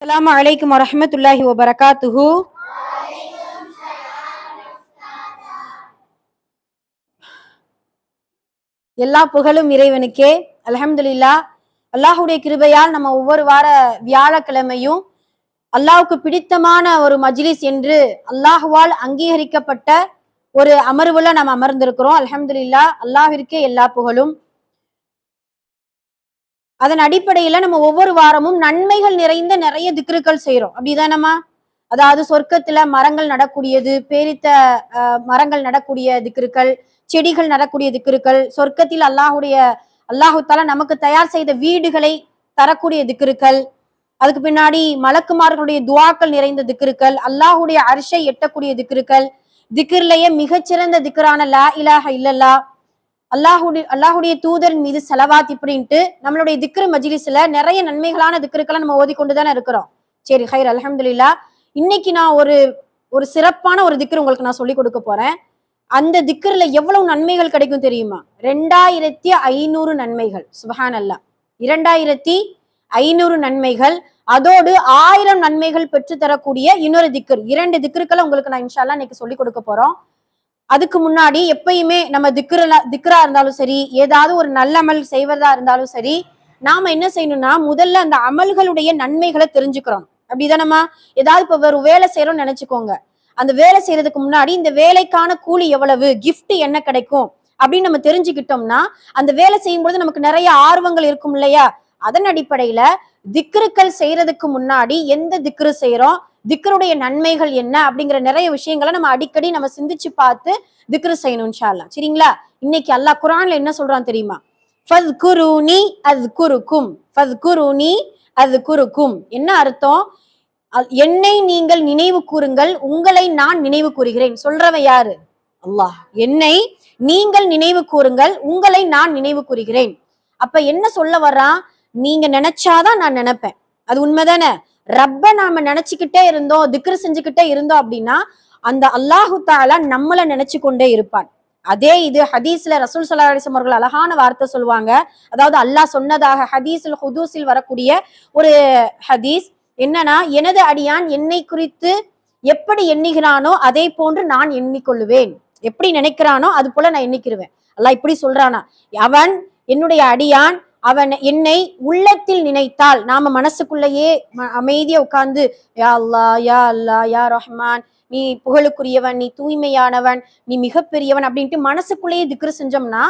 அஸ்ஸலாமு அலைக்கும் வரஹ்மத்துல்லாஹி வபரகாத்துஹு. எல்லா புகழும் இறைவனுக்கே. அல்ஹம்துலில்லாஹ். அல்லாஹுடைய கிருபையால் நம்ம ஒவ்வொரு வார வியாழக்கிழமையும் அல்லாஹுக்கு பிடித்தமான ஒரு மஜ்லிஸ் என்று அல்லாஹுவால் அங்கீகரிக்கப்பட்ட ஒரு அமர்வுல நம்ம அமர்ந்திருக்கிறோம். அல்ஹம்துலில்லாஹ். அல்லாஹ்விற்கே எல்லா புகழும். அதன் அடிப்படையில நம்ம ஒவ்வொரு வாரமும் நன்மைகள் நிறைந்த நிறைய திக்ருக்கள் செய்யறோம். அப்படிதானம்மா? அதாவது சொர்க்கத்துல மரங்கள் நடக்கூடியது, பேரித்த மரங்கள் நடக்கூடிய திக்ருக்கள், செடிகள் நடக்கூடிய திக்ருக்கள், சொர்க்கத்தில் அல்லாஹு தாலா நமக்கு தயார் செய்த வீடுகளை தரக்கூடிய திக்ருக்கள், அதுக்கு பின்னாடி மலக்குமார்களுடைய துவாக்கள் நிறைந்த திக்ருக்கள், அல்லாஹுடைய அர்ஷை எட்டக்கூடிய திக்ருக்கள், திக்ர்லயே மிகச்சிறந்த திக்ரான லா இலாஹ இல்லல்லா, அல்லாஹுடைய தூதரின் மீது செலவாத், இப்படின்ட்டு நம்மளுடைய திக்ரு மஜ்லிஸ்ல நிறைய நன்மைகளான திக்ருக்களை நம்ம ஓதிக்கொண்டுதானே இருக்கிறோம். சரி, ஹைர், அல்ஹம்துலில்லாஹ். இன்னைக்கு நான் ஒரு சிறப்பான ஒரு திக்ரு உங்களுக்கு நான் சொல்லி கொடுக்க போறேன். அந்த திக்ருல எவ்வளவு நன்மைகள் கிடைக்கும் தெரியுமா? 2500 நன்மைகள். சுபஹான் அல்லாஹ். 2500 நன்மைகள், அதோடு 1000 நன்மைகள் பெற்று தரக்கூடிய இன்னொரு திக்ர். 2 திக்ருக்களை உங்களுக்கு நான் இன்ஷா அல்லாஹ் இன்னைக்கு சொல்லி கொடுக்க போறோம். அதுக்கு முன்னாடி எப்பயுமே நம்ம திக்ரா இருந்தாலும் சரி, ஏதாவது ஒரு நல்ல அமல் செய்வதா இருந்தாலும் சரி, நாம என்ன செய்யணும்னா முதல்ல அந்த அமல்களுடைய நன்மைகளை தெரிஞ்சுக்கிறோம். அப்படிதானம்மா? ஏதாவது இப்ப ஒரு வேலை செய்யறோம்னு நினைச்சுக்கோங்க. அந்த வேலை செய்யறதுக்கு முன்னாடி இந்த வேலைக்கான கூலி எவ்வளவு, கிஃப்ட் என்ன கிடைக்கும் அப்படின்னு நம்ம தெரிஞ்சுக்கிட்டோம்னா அந்த வேலை செய்யும்போது நமக்கு நிறைய ஆர்வங்கள் இருக்கும் இல்லையா? அதன் அடிப்படையில திக்ருக்கள் செய்யறதுக்கு முன்னாடி எந்த திக்ரு செய்யறோம், திக்ருடைய நன்மைகள் என்ன அப்படிங்கிற நிறைய விஷயங்களை நம்ம அடிக்கடி நம்ம சிந்திச்சு பார்த்து திக்ரு செய்யணும் இன்ஷா அல்லாஹ். சரிங்களா? இன்னைக்கு அல்லாஹ் குர்ஆன்ல என்ன சொல்றான் தெரியுமா? ஃபத்குரூனி அஸ்குருக்கும், ஃபத்குரூனி அஸ்குருக்கும். என்ன அர்த்தம்? என்னை நீங்கள் நினைவு கூறுங்கள், உங்களை நான் நினைவு கூறுகிறேன். சொல்றவன் யாரு? அல்லாஹ். என்னை நீங்கள் நினைவு கூறுங்கள், உங்களை நான் நினைவு கூறுகிறேன். அப்ப என்ன சொல்ல வர்றான்? நீங்க நினைச்சாதான் நான் நினைப்பேன். அது உண்மைதானே? ரப்ப நாம நினைச்சுக்கிட்டே இருந்தோம், திக்ரு செஞ்சுக்கிட்டே இருந்தோம் அப்படின்னா அந்த அல்லாஹு தாலா நம்மள நினைச்சு கொண்டே இருப்பான். அதே இது ஹதீஸ்ல ரசூல் ஸல்லல்லாஹு அலைஹி வஸல்லம் அவர்கள் அழகான வார்த்தை சொல்லுவாங்க. அதாவது அல்லாஹ் சொன்னதாக ஹதீஸுல் ஹுதூஸில் வரக்கூடிய ஒரு ஹதீஸ் என்னன்னா, எனது அடியான் என்னை குறித்து எப்படி எண்ணுகிறானோ அதே போன்று நான் எண்ணிக்கொள்ளுவேன். எப்படி நினைக்கிறானோ அது போல நான் எண்ணிக்கிருவேன். அல்லாஹ் இப்படி சொல்றானா, அவன் என்னுடைய அடியான், அவன் என்னை உள்ளத்தில் நினைத்தால், நாம மனசுக்குள்ளேயே அமைதியா உட்கார்ந்து யா அல்லாஹ் யா அல்லாஹ் யா ரஹ்மான், நீ புகழுக்குரியவன், நீ தூய்மையானவன், நீ மிகப்பெரியவன் அப்படின்ட்டு மனசுக்குள்ளேயே திக்ரு செஞ்சோம்னா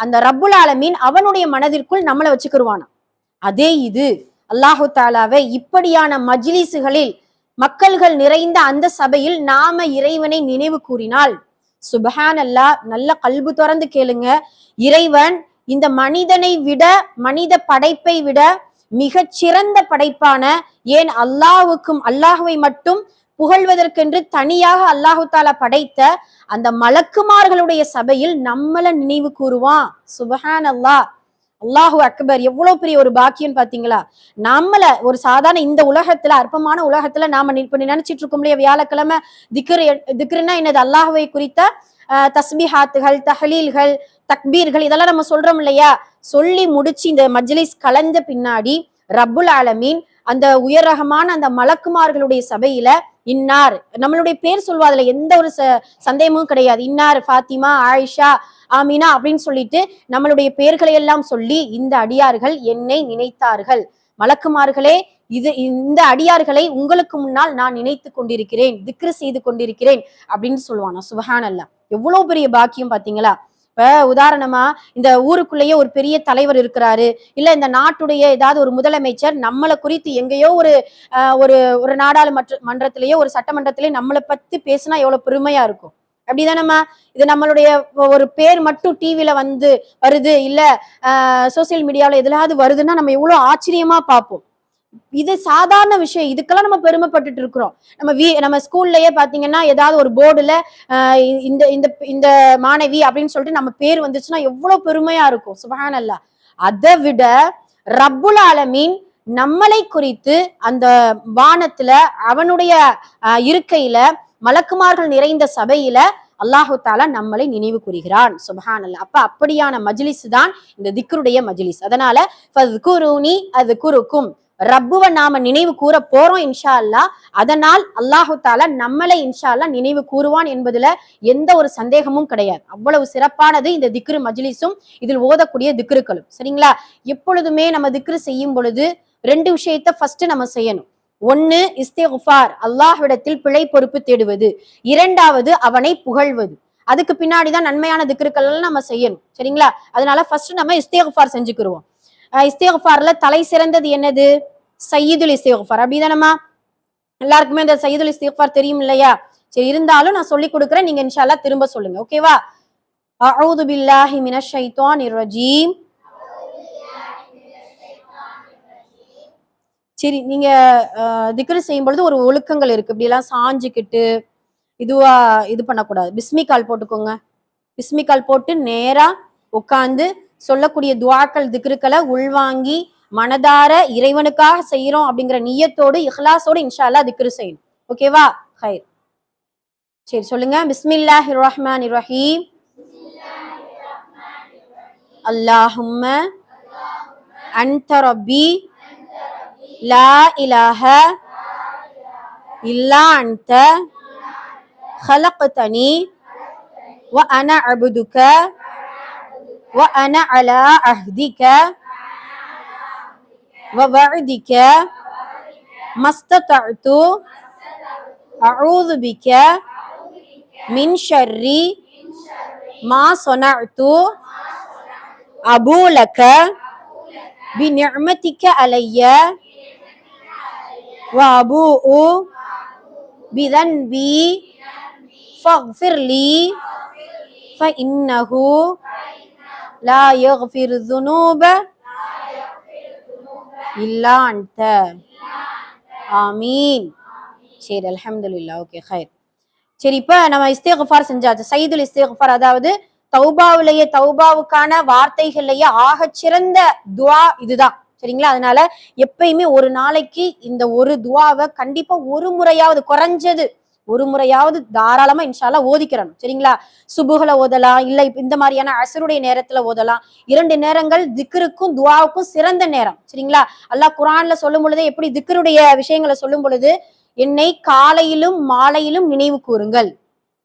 அந்த ரப்புல் ஆலமீன் அவனுடைய மனதிற்குள் நம்மளை வச்சுக்கிருவானா. அதே இது அல்லாஹு தாலாவை இப்படியான மஜ்லிஸுகளில் மக்கள்கள் நிறைந்த அந்த சபையில் நாம இறைவனை நினைவு கூறினால், சுபஹான் அல்லாஹ், நல்ல கல்பு திறந்து கேளுங்க, இறைவன் இந்த மனிதனை விட, மனித படைப்பை விட மிகச் சிறந்த படைப்பான, ஏன் அல்லாஹுவை மட்டும் புகழ்வதற்கென்று தனியாக அல்லாஹு தாலா படைத்த அந்த மலக்குமார்களுடைய சபையில் நம்மள நினைவு கூறுவான். சுபஹான் அல்லாஹ், அல்லாஹு அக்பர். எவ்வளவு பெரிய ஒரு பாக்கியம் பாத்தீங்களா? நம்மள ஒரு சாதாரண இந்த உலகத்துல, அற்பமான உலகத்துல நாம இப்ப நினைச்சிட்டு இருக்கோம் இல்லையா, வியாழக்கிழமை திக்ருன்னா என்னது? அல்லாஹுவை குறித்த தஸ்பீஹாத்துகள், தஹலீல்கள், தக்பீர்கள், இதெல்லாம் நம்ம சொல்றோம் இல்லையா? சொல்லி முடிச்சு இந்த மஜ்லிஸ் கலந்த பின்னாடி ரப்புல் ஆலமீன் அந்த உயரகமான அந்த மலக்குமார்களுடைய சபையில இன்னார், நம்மளுடைய பேர் சொல்வா, அதுல எந்த ஒரு சந்தேகமும் கிடையாது. இன்னார் ஃபாத்திமா, ஆயிஷா, ஆமினா அப்படின்னு சொல்லிட்டு நம்மளுடைய பெயர்களை எல்லாம் சொல்லி, இந்த அடியார்கள் என்னை நினைத்தார்கள், மலக்குமார்களே இந்த அடியார்களை உங்களுக்கு முன்னால் நான் நினைத்து கொண்டிருக்கிறேன், திக்ரு செய்து கொண்டிருக்கிறேன் அப்படின்னு சொல்லுவானா. சுபஹான் அல்லாஹ். எவ்வளவு பெரிய பாக்கியம் பாத்தீங்களா? இப்ப உதாரணமா இந்த ஊருக்குள்ளேயே ஒரு பெரிய தலைவர் இருக்கிறாரு, இல்ல இந்த நாட்டுடைய ஏதாவது ஒரு முதலமைச்சர் நம்மளை குறித்து எங்கேயோ ஒரு நாடாளுமன்றத்திலேயோ ஒரு சட்டமன்றத்திலேயோ நம்மளை பத்தி பேசினா எவ்வளவு பெருமையா இருக்கும். அப்படிதானம்மா? இது நம்மளுடைய ஒரு பேர் மட்டும் டிவில வருது, இல்ல சோசியல் மீடியாவில எதுலாவது வருதுன்னா நம்ம எவ்வளவு ஆச்சரியமா பார்ப்போம். இது சாதாரண விஷயம், இதுக்கெல்லாம் நம்ம பெருமைப்பட்டுட்டு இருக்கிறோம். நம்ம ஸ்கூல்லயே பாத்தீங்கன்னா ஏதாவது ஒரு போர்டுல இந்த இந்த இந்த மாணவி அப்படின்னு சொல்லிட்டு நம்ம பேர் வந்துச்சுன்னா எவ்வளவு பெருமையா இருக்கும். சுபஹான் அல்லாஹ். அதை விட ரப்புல் ஆலமீன் நம்மளை குறித்து அந்த வானத்துல அவனுடைய இருக்கையில மலக்குமார்கள் நிறைந்த சபையில அல்லாஹு தாலா நம்மளை நினைவு கூறுகிறான். சுபஹான் அல்லாஹ். அப்ப அப்படியான மஜ்லிஸ் தான் இந்த திக்ருடைய மஜ்லிஸ். அதனால ஃபத்குரூனி அஸ்குருக்கும், ரப்புவை நாம நினைவு கூற போறோம் இன்ஷா அல்லா. அதனால் அல்லாஹு தாலா நம்மளை இன்ஷா அல்லா நினைவு கூறுவான் என்பதுல எந்த ஒரு சந்தேகமும் கிடையாது. அவ்வளவு சிறப்பானது இந்த திக்ரு மஜ்லிஸும் இதில் ஓதக்கூடிய திக்ருக்களும். சரிங்களா? எப்பொழுதுமே நம்ம திக்ரு செய்யும் பொழுது 2 விஷயத்த ஃபர்ஸ்ட் நம்ம செய்யணும். ஒன்னு இஸ்திக்ஃபார், அல்லாஹ்விடத்தில் பிழை பொறுப்பு தேடுவது. 2வது அவனை புகழ்வது. அதுக்கு பின்னாடிதான் நன்மையான திக்ருக்கள் எல்லாம் நம்ம செய்யணும். சரிங்களா? அதனால ஃபர்ஸ்ட் நம்ம இஸ்திக்ஃபார் செஞ்சுக்கிருவோம். இஸ்திக்ஃபார்ல தலை சிறந்தது என்னது? சையீதுல் இஸ்திக்ஃபார். அப்படிதானமா? எல்லாருக்குமே இந்த சையீதுல் இஸ்திக்ஃபார் தெரியும் இல்லையா? சரி, இருந்தாலும் நான் சொல்லி கொடுக்குறேன், நீங்க இன்ஷா அல்லாஹ் திரும்ப சொல்லுங்க. ஓகேவா? அஊது பில்லாஹி மினஷ் ஷைத்தானிர் ரஜீம். சரி, நீங்க திக்ரு செய்யும் பொழுது ஒரு ஒழுக்கங்கள் இருக்கு. இப்படி எல்லாம் சாஞ்சுக்கிட்டு இதுவா இது பண்ணக்கூடாது. பிஸ்மிகால் போட்டுக்கோங்க. பிஸ்மிகால் போட்டு நேரா உட்கார்ந்து சொல்லக்கூடிய துஆக்கள் திக்ருக்களை உள்வாங்கி மனதார இறைவனுக்காக செய்யறோம் அப்படிங்கிற நியத்தோடு இஹ்லாஸோடு இன்ஷா அல்லாஹ் திக்ரு செய்யணும். ஓகேவா? ஹைர். சரி, சொல்லுங்க. பிஸ்மில்லாஹிர் ரஹ்மானிர் ரஹீம். அல்லாஹும்ம அன்த ரப்பி லா இலாஹ இல்லா அன்த خلقتني وأنا عبدك وأنا على عهدك ووعدك ما استطعت أعوذ بك من شر ما صنعت أبو لك بنعمتك علي وأبوء بذنبي فاغفر لي فإنه لا يغفر الذنوب إلا أنت ஆமீன். சரி, அல்ஹம்துலில்லாஹ். ஓகே, ஹைர். சரி, இப்ப நம்ம இஸ்திக்ஃபார் செஞ்சாச்சு. சையதுல் இஸ்திக்ஃபார், அதாவது தௌபாவிலேயே தௌபாவுக்கான வார்த்தைகள்லயே ஆகச் சிறந்த துஆ இதுதான். சரிங்களா? அதனால எப்பயுமே ஒரு நாளைக்கு இந்த ஒரு துஆவை கண்டிப்பா ஒரு முறையாவது, குறைஞ்சது ஒரு முறையாவது தாராளமா இன்ஷா அல்லாஹ் ஓதிக்கிறணும். சரிங்களா? சுபுஹ்ல ஓதலாம், இல்ல இந்த மாதிரியான அஸ்ருடைய நேரத்துல ஓதலாம். 2 நேரங்கள் திக்ருக்கும் துஆவுக்கும் சிறந்த நேரம். சரிங்களா? அல்லாஹ் குர்ஆன்ல சொல்லும் பொழுதே எப்படி திக்ருடைய விஷயங்களை சொல்லும் பொழுது, என்னை காலையிலும் மாலையிலும் நினைவு கூறுங்கள்.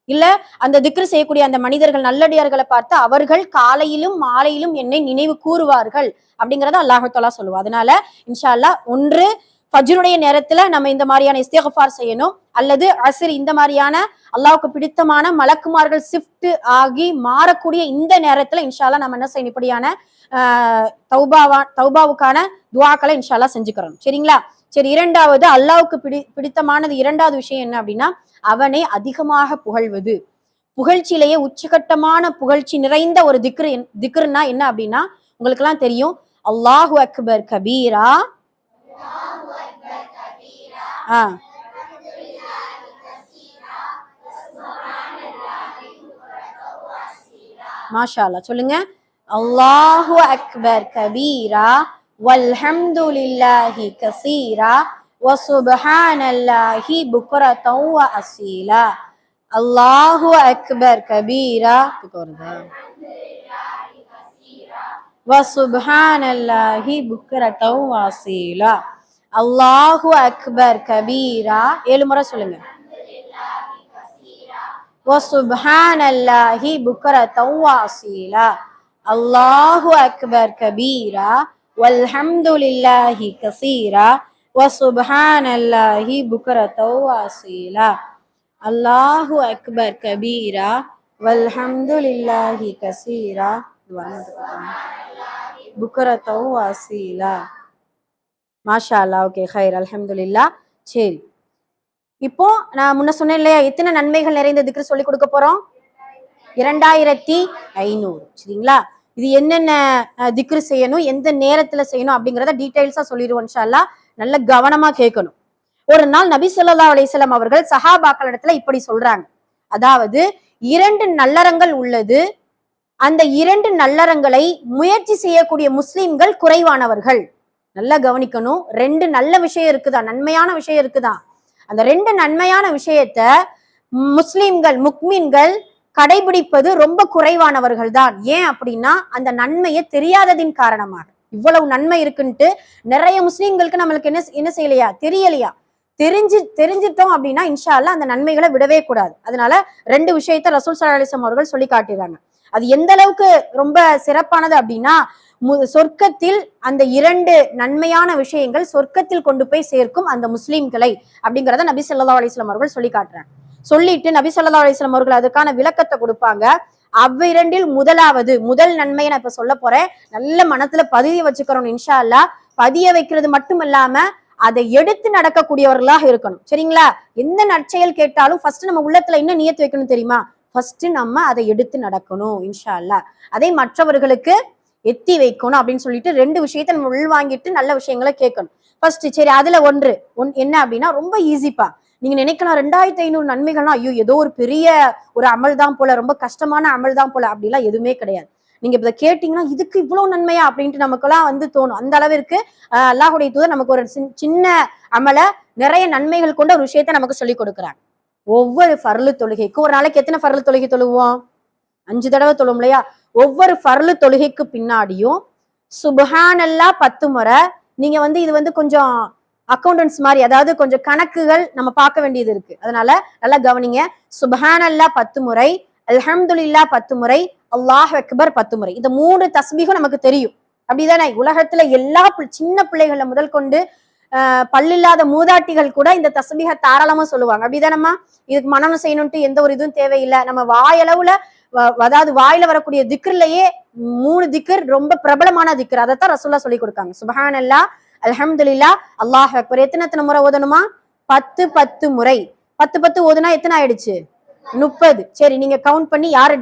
இல்ல அந்த திக்ரு செய்யக்கூடிய அந்த மனிதர்கள் நல்லடியார்களை பார்த்து அவர்கள் காலையிலும் மாலையிலும் என்னை நினைவு கூறுவார்கள் அப்படிங்கறத அல்லாஹ் தஆலா சொல்லுவார். அதனால இன்ஷா அல்லாஹ் ஒன்று ஃபஜ்ருடைய நேரத்துல நம்ம இந்த மாதிரியான இஸ்திக்ஃபார் செய்யணும், அல்லது அஸ்ர் இந்த மாதிரியான அல்லாஹ்வுக்கு பிடித்தமான மலக்குமார்கள் ஷிஃப்ட் ஆகி மாறக்கூடிய இந்த நேரத்துல இன்ஷா அல்லாஹ் நம்ம என்ன செய்யணும், இப்படியான தௌபாவுக்கான துஆக்களை இன்ஷா அல்லாஹ் செஞ்சுக்கிறோம். சரிங்களா? சரி, 2வது அல்லாஹ்வுக்கு பிடித்தமானது 2வது விஷயம் என்ன அப்படின்னா, அவனை அதிகமாக புகழ்வது. புகழ்ச்சியிலேயே உச்சகட்டமான புகழ்ச்சி நிறைந்த ஒரு திக்ருன்னா என்ன அப்படின்னா, உங்களுக்கு எல்லாம் தெரியும். அல்லாஹு அக்பர் கபீரா, மாஷா அல்லாஹ். சொல்லுங்க. அல்லாஹு அக்பர் கபீரா வல்ஹம்துலில்லாஹி கஸீரா வசுப்ஹானல்லாஹி புக்ரத்தன் வ அஸீலா. அல்லாஹு அக்பர் கபீரா வசுப்ஹானல்லாஹி புக்ரத்தன் வ அஸீலா. அல்லாஹு அக்பர் கபீரா 7 முறை சொல்லுங்க. வசுப்ஹானல்லாஹி புக்ரத்தன் வ அஸீலா. அல்லாஹு அக்பர் கபீரா வல்ஹம்துலில்லாஹி கஸீரா வசுப்ஹானல்லாஹி புக்ரத்தன் வ அஸீலா. அல்லாஹு அக்பர் கபீரா வல்ஹம்துலில்லாஹி கஸீரா புக்ரத்தன் வ அஸீலா. மாஷா அல்லாஹ். ஓகே, ஹைர், அல்ஹம்துலில்லாஹ். சரி, இப்போ நான் முன்ன சொன்னேன் இல்லையா, எத்தனை நன்மைகள் நிறைந்த திக்ரு சொல்லி கொடுக்க போறோம்? 2500. சரிங்களா? இது என்னென்ன திக்ரு செய்யணும், எந்த நேரத்துல செய்யணும் அப்படிங்கறத டீடைல்ஸா சொல்லிடுவோம் இன்ஷா அல்லாஹ். நல்ல கவனமா கேட்கணும். ஒரு நாள் நபி ஸல்லல்லாஹு அலைஹி வஸல்லம் அவர்கள் சஹாபாக்கள் இடத்துல இப்படி சொல்றாங்க, அதாவது 2 நல்லறங்கள் உள்ளது, அந்த 2 நல்லறங்களை முயற்சி செய்யக்கூடிய முஸ்லிம்கள் குறைவானவர்கள். நல்லா கவனிக்கணும். 2 நல்ல விஷயம் இருக்குதா, நன்மையான விஷயம் இருக்குதா, அந்த 2 நன்மையான விஷயத்த முஸ்லிம்கள் முக்மீன்கள் கடைபிடிப்பது ரொம்ப குறைவானவர்கள் தான். ஏன் அப்படின்னா, அந்த நன்மையை தெரியாததின் காரணமாக. இவ்வளவு நன்மை இருக்குன்ட்டு நிறைய முஸ்லீம்களுக்கு நம்மளுக்கு என்ன செய்யலையா, தெரியலையா? தெரிஞ்சிட்டோம் அப்படின்னா இன்ஷா அல்லாஹ் அந்த நன்மைகளை விடவே கூடாது. அதனால 2 விஷயத்த ரசூல் ஸல்லல்லாஹு அலைஹி வஸல்லம் அவர்கள் சொல்லி காட்டுறாங்க. அது எந்த அளவுக்கு ரொம்ப சிறப்பானது அப்படின்னா, சொர்க்கத்தில் அந்த 2 நன்மையான விஷயங்கள் சொர்க்கத்தில் கொண்டு போய் சேர்க்கும் அந்த முஸ்லீம்களை அப்படிங்கிறத நபி ஸல்லல்லாஹு அலைஹி வஸல்லம் அவர்கள் சொல்லி காட்டுறாங்க. சொல்லிட்டு நபி ஸல்லல்லாஹு அலைஹி வஸல்லம் அவர்கள் அதுக்கான விளக்கத்தை கொடுப்பாங்க. அவ்விரண்டில் முதல் நன்மையை நான் இப்ப சொல்ல போறேன். நல்ல மனத்துல பதிய வச்சுக்கிறோம் இன்ஷா அல்லாஹ். பதிய வைக்கிறது மட்டும் இல்லாம அதை எடுத்து நடக்கக்கூடியவர்களாக இருக்கணும். சரிங்களா? எந்த நற்செயல் கேட்டாலும் ஃபர்ஸ்ட் நம்ம உள்ளத்துல என்ன நியத்து வைக்கணும் தெரியுமா? ஃபர்ஸ்ட் நம்ம அதை எடுத்து நடக்கணும் இன்ஷா அல்லாஹ். அதை மற்றவர்களுக்கு எத்தி வைக்கணும் அப்படின்னு சொல்லிட்டு 2 விஷயத்த நம்ம உள்வாங்கிட்டு நல்ல விஷயங்களை கேட்கணும். ஃபர்ஸ்ட் சரி, அதுல ஒன்று என்ன அப்படின்னா ரொம்ப ஈஸிப்பா. நீங்க நினைக்கலாம் 2500 நன்மைகள்னா ஐயோ ஏதோ ஒரு பெரிய ஒரு அமல் தான் போல, ரொம்ப கஷ்டமான அமல் தான் போல, அப்படிலாம் எதுவுமே கிடையாது. நீங்க இப்ப கேட்டீங்கன்னா இதுக்கு இவ்வளவு நன்மையா அப்படின்ட்டு நமக்கெல்லாம் தோணும். அந்த அளவிற்கு அல்லாஹுடைய தூதர் நமக்கு ஒரு சின்ன அமல நிறைய நன்மைகள் கொண்ட ஒரு விஷயத்த நமக்கு சொல்லி கொடுக்குறாங்க. ஒவ்வொரு ஃபர்லு தொழுகைக்கும் ஒரு நாளைக்கு எத்தனை ஃபர்லு தொழுகை தொழுவோம்? 5 தடவை தொழுவோம் இல்லையா? ஒவ்வொரு ஃபர்லு தொழுகைக்கு பின்னாடியும் சுப்ஹானல்லாஹ் 10 முறை. நீங்க இது கொஞ்சம் அக்கௌண்டன்ஸ் மாதிரி, அதாவது கொஞ்சம் கணக்குகள் நம்ம பார்க்க வேண்டியது இருக்கு. அதனால நல்லா கவனிங்க. சுப்ஹானல்லாஹ் 10 முறை, அல்ஹம்துலில்லாஹ் 10 முறை, அல்லாஹ் அக்பர் 10 முறை. இந்த 3 தஸ்பீஹும் நமக்கு தெரியும். அப்படிதானே? உலகத்துல எல்லா சின்ன பிள்ளைகளை முதல் கொண்டு பல்லில்லாத மூதாட்டிகள் கூட இந்த தஸ்பீஹ தாராளமா சொல்லுவாங்க. அப்படிதானம்மா? இதுக்கு மனனம் செய்யணும்ட்டு எந்த ஒரு இதுவும் தேவையில்லை. நம்ம வாயளவுல, அதாவது வாயில வரக்கூடிய திக்ர்லயே 3 திக்ர் ரொம்ப பிரபலமான திக்ர். அதைத்தான் ரசூலுல்லாஹ் சொல்லி கொடுக்காங்க. சுப்ஹானல்லாஹ், அல்ஹம்துலில்லாஹ், அல்லாஹ் அக்பர். எத்தனை முறை ஓதணுமா? 10 முறை. 10 ஓதுனா எத்தனை ஆயிடுச்சு? 30. சரி, நீங்க கவுண்ட் பண்ணி யாரு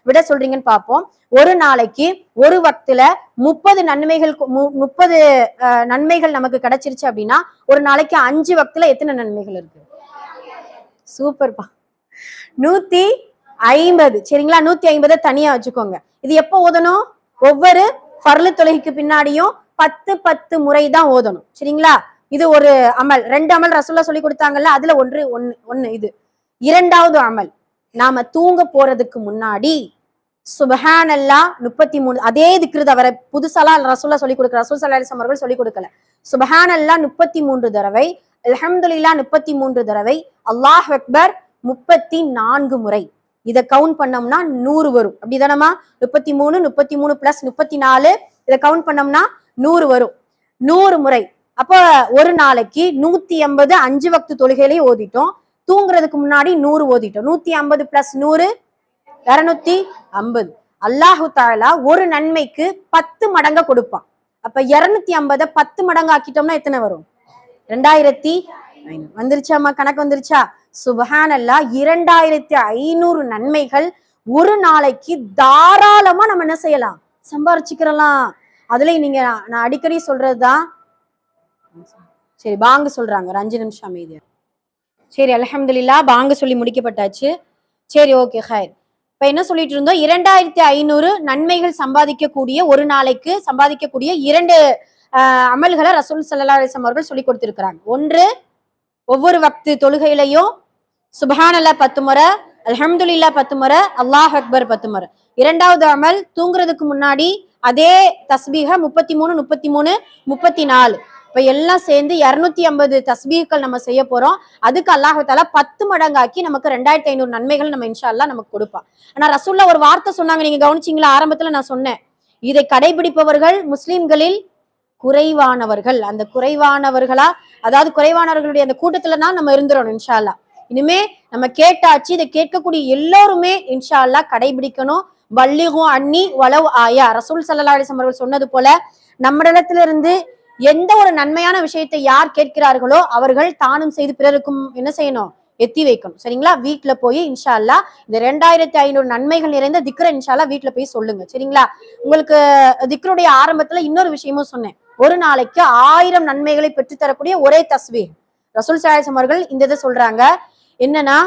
விட சொல்றீங்கன்னு பார்ப்போம். ஒரு நாளைக்கு ஒரு வக்துல 30 நன்மைகள் நமக்கு கிடைச்சிருச்சு அப்படின்னா ஒரு நாளைக்கு 5 வக்துல எத்தனை நன்மைகள் இருக்கு? சூப்பர்ப்பா, 150. சரிங்களா? 150 தனியா வச்சுக்கோங்க. இது எப்போ ஓதணும்? ஒவ்வொரு ஃபர்லு தொழுகைக்கு பின்னாடியும் 10 முறை தான் ஓதணும். சரிங்களா? இது ஒரு அமல். 2 அமல் ரசூலுல்லாஹ் சொல்லி கொடுத்தாங்கல்ல, அதுல ஒன்னு இது. 2வது அமல், நாம தூங்க போறதுக்கு முன்னாடி சுப்ஹானல்லாஹ் 33, அதே திக்ர் தவிர புதுசாலாம் ரசூலுல்லாஹ் சொல்லி கொடுக்கல, ரசூல் ஸல்லல்லாஹு அலைஹி வஸல்லம் அவர்கள் சொல்லி கொடுக்கல. சுப்ஹானல்லாஹ் 33 தடவை, அல்ஹம்துலில்லாஹ் 33 தடவை, அல்லாஹ் அக்பர் 34 முறை. இதை கவுண்ட் பண்ணோம்னா 100 வரும். அப்படிதானமா? 33 பிளஸ் 34, இதை கவுண்ட் பண்ணோம்னா 100 வரும். 100 முறை. அப்ப ஒரு நாளைக்கு 180 5 வக்து தொழுகையிலேயே ஓதிட்டோம். தூங்குறதுக்கு முன்னாடி 100 ஓதிட்டோம். 150 பிளஸ் 100 250. அல்லாஹு தஆலா ஒரு நன்மைக்கு 10 மடங்கா கொடுப்பான். அப்ப 250 10 மடங்கு ஆக்கிட்டோம்னா எத்தனை வரும்? 2500 வந்துருச்சாமா? கணக்கு வந்துருச்சா? சுப்ஹானல்லாஹ் 2500 நன்மைகள் ஒரு நாளைக்கு தாராளமா நம்ம என்ன செய்யலாம்? சம்பாரிச்சுக்கிறலாம். அதுல நீங்க நான் அடிக்கடி சொல்றதுதான். சரி, பாங்கு சொல்றாங்க, ஒரு 5 நிமிஷம் அமைதியா. சரி, அல்ஹம்துலில்லாஹ் பாங்கு சொல்லி முடிக்கப்பட்டாச்சு. சரி, ஓகே, ஹைர். இப்ப என்ன சொல்லிட்டு இருந்தோம்? 2500 நன்மைகள் சம்பாதிக்கக்கூடிய, ஒரு நாளைக்கு சம்பாதிக்கக்கூடிய 2 அமல்களை ரசூல் ஸல்லல்லாஹு அலைஹி வஸல்லம் அவர்கள் சொல்லி கொடுத்திருக்கிறாங்க. ஒன்று, ஒவ்வொரு வக்து தொழுகையிலையும் சுப்ஹானல்லாஹ் 10 முறை, அல்ஹம்துலில்லாஹ் 10 முறை, அல்லாஹ் அக்பர் 10 முறை. 2வது அமல், தூங்குறதுக்கு முன்னாடி அதே தஸ்பீஹ 33 34. இப்ப எல்லாம் சேர்ந்து 250 தஸ்பீஹ்கள் நம்ம செய்ய போறோம். அதுக்கு அல்லாஹ் தஆலா 10 மடங்காக்கி நமக்கு 2500 நன்மைகள் நம்ம இன்ஷா அல்லாஹ் நமக்கு கொடுப்பான். ஆனா ரசூலுல்லாஹ் ஒரு வார்த்தை சொன்னாங்க, நீங்க கவனிச்சீங்களா? ஆரம்பத்துல நான் சொன்னேன், இதை கடைபிடிப்பவர்கள் முஸ்லிம்களில் குறைவானவர்கள். அந்த குறைவானவர்களா, அதாவது குறைவானவர்களுடைய அந்த கூட்டத்துல தான் நம்ம இருந்துறோம் இன்ஷா அல்லாஹ். இனிமே நம்ம கேட்டாச்சு, இதை கேட்கக்கூடிய எல்லோருமே இன்ஷா அல்லாஹ் கடைபிடிக்கணும். பல்லிகு அன்னி வலவ் ஆயா. ரசூல் ஸல்லல்லாஹு அலைஹி வஸல்லம் சொன்னது போல நம்மிடத்திலிருந்து எந்த ஒரு நன்மையான விஷயத்தை யார் கேட்கிறார்களோ அவர்கள் தானும் செய்து பிறருக்கும் என்ன செய்யணும்? எத்தி வைக்கணும். சரிங்களா? வீட்டுல போய் இன்ஷா அல்லாஹ் இந்த 2500 நன்மைகள் நிறைந்த திக்ர இன்ஷா அல்லாஹ் வீட்டுல போய் சொல்லுங்க. சரிங்களா? உங்களுக்கு திக்ருடைய ஆரம்பத்துல இன்னொரு விஷயமும் சொன்னேன். ஒரு நாளைக்கு 1000 நன்மைகளை பெற்று தரக்கூடிய ஒரே தஸ்பீஹ். ரசூல் ஸல்லல்லாஹு அலைஹி வஸல்லம் அவர்கள் இந்த இதை சொல்றாங்க. என்னன்னா,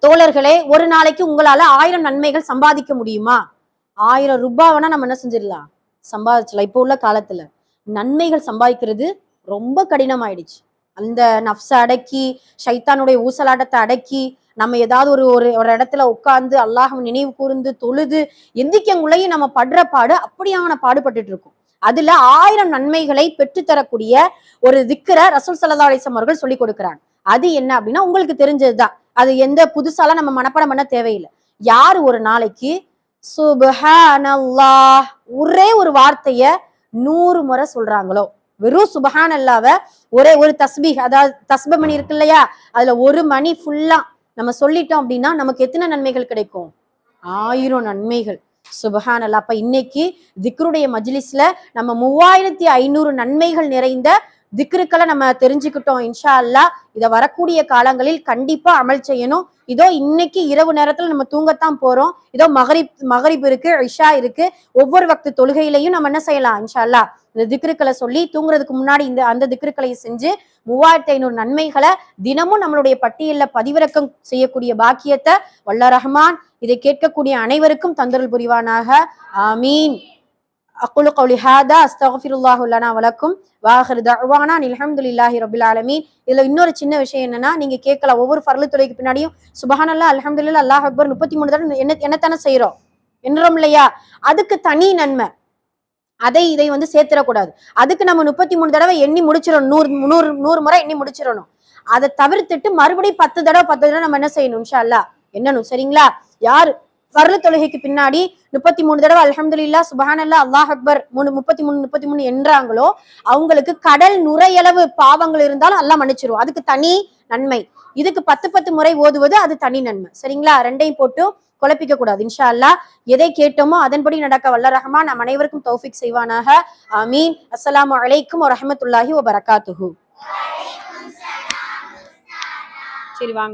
தோழர்களே, ஒரு நாளைக்கு உங்களால 1000 நன்மைகள் சம்பாதிக்க முடியுமா? 1000 ரூபாய்னா நம்ம என்ன செஞ்சிடலாம்? சம்பாதிச்சலாம். இப்போ உள்ள காலத்துல நன்மைகள் சம்பாதிக்கிறது ரொம்ப கடினமாயிடுச்சு. அந்த நஃப்ஸ அடக்கி, ஷைத்தானுடைய ஊசலாட்டத்தை அடக்கி, நம்ம ஏதாவது ஒரு இடத்துல உட்கார்ந்து அல்லாஹ் நினைவு கூர்ந்து தொழுது எந்திக்கங்குள்ளையும் நம்ம படுற பாடு அப்படியான பாடுபட்டுட்டு இருக்கோம். அதுல 1000 நன்மைகளை பெற்றுத்தரக்கூடிய ஒரு திக்ரை ரசூல் ஸல்லல்லாஹு அலைஹி வஸல்லம் அவர்கள் சொல்லி கொடுக்குறாங்க. அது என்ன அப்படின்னா உங்களுக்கு தெரிஞ்சதுதான். அது எந்த புதுசாலாம் நம்ம மனப்பாடம் பண்ண தேவையில்லை. யார் ஒரு நாளைக்கு சுப்ஹானல்லாஹ் ஒரே ஒரு வார்த்தைய 100 முறை சொல்றாங்களோ, வெறும் சுபஹான் அல்லாஹ்வ ஒரே ஒரு தஸ்பீஹ், அதாவது தஸ்பீஹ் மணி இருக்கு இல்லையா, அதுல ஒரு மணி ஃபுல்லா நம்ம சொல்லிட்டோம் அப்படின்னா நமக்கு எத்தனை நன்மைகள் கிடைக்கும்? 1000 நன்மைகள். சுபஹான் அல்லாஹ். அப்ப இன்னைக்கு திக்ருடைய மஜ்லிஸ்ல நம்ம 3500 நன்மைகள் நிறைந்த திக்ருக்களை நம்ம தெரிஞ்சுக்கிட்டோம். இன்ஷா அல்லாஹ் இத வரக்கூடிய காலங்களில் கண்டிப்பா அமல் செய்யணும். இதோ இன்னைக்கு இரவு நேரத்துல நம்ம தூங்கத்தான் போறோம். இதோ மகரிப் இருக்கு, இஷா இருக்கு. ஒவ்வொரு வக்து தொழுகையிலையும் நம்ம என்ன செய்யலாம்? இன்ஷா அல்லாஹ் இந்த திக்ருக்களை சொல்லி தூங்குறதுக்கு முன்னாடி அந்த திக்ருக்களை செஞ்சு 3500 நன்மைகளை தினமும் நம்மளுடைய பட்டியல்ல பதிவிறக்கம் செய்யக்கூடிய பாக்கியத்தை வல்ல ரஹ்மான் இதை கேட்கக்கூடிய அனைவருக்கும் தந்தருள் புரிவானாக. ஆமீன். அக்குலு கௌலி ஹாதா அஸ்தக்ஃபிருல்லாஹு லனா வலக்கும் வாஹிரு தஅவானா அல்ஹம்துலில்லாஹி ரப்பில் ஆலமீன். இதுல இன்னொரு சின்ன விஷயம் என்னன்னா, நீங்க கேட்கலாம், ஒவ்வொரு ஃபர்லு தொழுகைக்கு பின்னாடியும் சுப்ஹானல்லாஹ் அல்ஹம்துலில்லாஹ் அல்லாஹ் அக்பர் 33 தடவை என்னத்தானே செய்யறோம் என்றோம் இல்லையா? அதுக்கு தனி நன்மை. இதை சேர்த்திடக்கூடாது. அதுக்கு நம்ம 33 தடவை எண்ணி முடிச்சிடணும். 100 முறை எண்ணி முடிச்சிடணும். அதை தவிர்த்துட்டு மறுபடியும் 10 தடவை நம்ம என்ன செய்யணும்? இன்ஷா அல்லாஹ் என்னணும். சரிங்களா? யார் ஃபர்லு தொழுகைக்கு பின்னாடி 33 தடவை அல்ஹம்துலில்லாஹ் சுப்ஹானல்லாஹ் அல்லாஹ் அக்பர் 33 என்றாங்களோ அவங்களுக்கு கடல் நுரையளவு பாவங்கள் இருந்தாலும் அல்லாஹ் மன்னிச்சிரும். அதுக்கு தனி நன்மை. இதுக்கு 10 முறை ஓதுவது அது தனி நன்மை. சரிங்களா? ரெண்டையும் போட்டு குழப்பிக்க கூடாது. இன்ஷா அல்லாஹ் எதை கேட்டோமோ அதன்படி நடக்க வல்ல ரஹ்மான் நம் அனைவருக்கும் தௌஃபீக் செய்வானாக. ஆமீன். அஸ்ஸலாமு அலைக்கும் வரஹ்மத்துல்லாஹி வபரகாத்துஹு. சரி வாங்க.